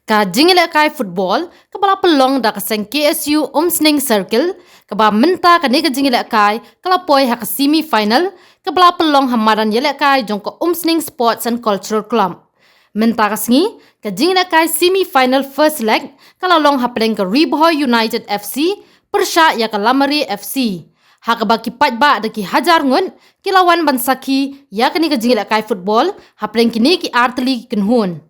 Ka jingile kai football, ka bala pelong da ka seng KSU Sning Circle, ka ba minta ka ni ka jingile kai, ka la poi ha ka semi final, ka bala pelong hamaran yele kai jong ka Sning Sports and Cultural Club. Minta ka singi, ka jingile kai semi final first leg, ka la long hapeng ka Bhoi United FC, persya ya ka Lamare FC. Ha ka ba ki pat ba da ki hajar ngun, ki lawan bansaki ya ka ni ka jingile kai football, hapeng kini ki artli kenhun.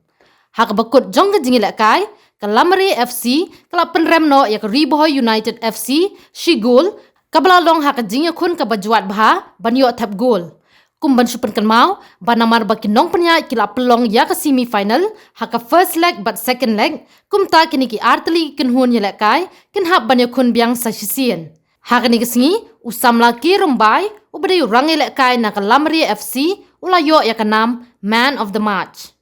Hak bakut jong ke jingile kai, ke Lamare FC, ke la penremno ya ke Bhoi United FC, Shigul, ke belalong hak jingile kun ke bajuat bah, banyo tap gol. Kumban supen kan mau, banamar baki nong penyai ke la pelong ya ke semi final, hak first leg but second leg, kumta kini ki artli kenhun yele kai, ken hak banyo kun biang sa sisien. Hak ni kesingi, usam laki rumbai, ubade orang yele kai na ke Lamare FC, ulayo ya ke nam Man of the Match.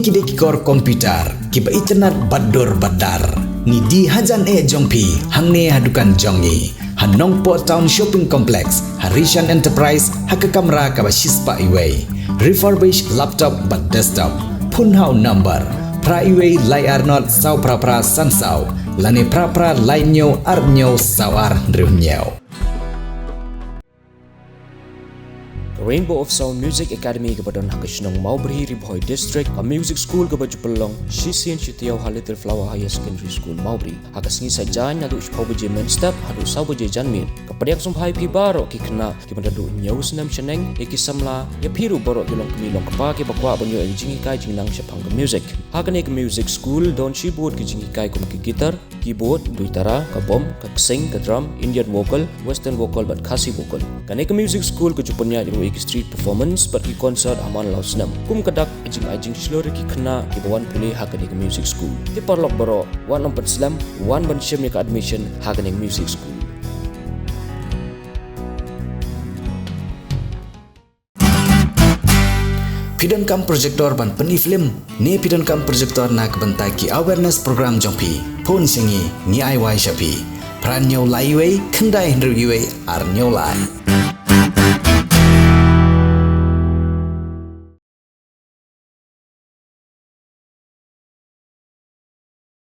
Kini kor komputer kiba internet bador badar ni di hajan jongpi hangne hadukan jongi han Nongpoh Town Shopping Complex Harishan Enterprise haka kamera kaba shispa iway refurbished laptop but desktop phun hau number pra iway lai arnold sau pra sansau lane pra lai nyo ar nyo sau ar ndriu nyo Rainbow of Sound Music Academy ke badan hak Shillong mau beri Bhoi District ka music school ke baju pelong Shisian Shitiau Little Flower Higher Secondary School mau beri hak sengi saja nyadu spau beje main step hadu sau beje janmir kepada yang sumpai pi baro ki kena ki bandadu nyau senam cheneng ki samla ya piru baro ki long kemilong kepa ki bakwa banyo yang jingi kai jingnang syapang ke music hak ne ke music school don shibut ki jingi kai kum ki gitar keyboard duitara ka bom ka sing ka drum Indian vocal western vocal but khasi vocal kane ke music school ke jupunya ki street performance pergi konsert aman lau senam kum kadak ajing seluruh ki kena ki bawan pulih hak ke music school ki parlok baro wan nompat slam wan ban syem ka admission hak ke music school. Pidon kam projektor ban peni film ne pidon kam projektor na kebentai ki awareness program jongpi phun singi ni ai wai shapi pran nyau lai wei khandai hendru wei ar nyau lai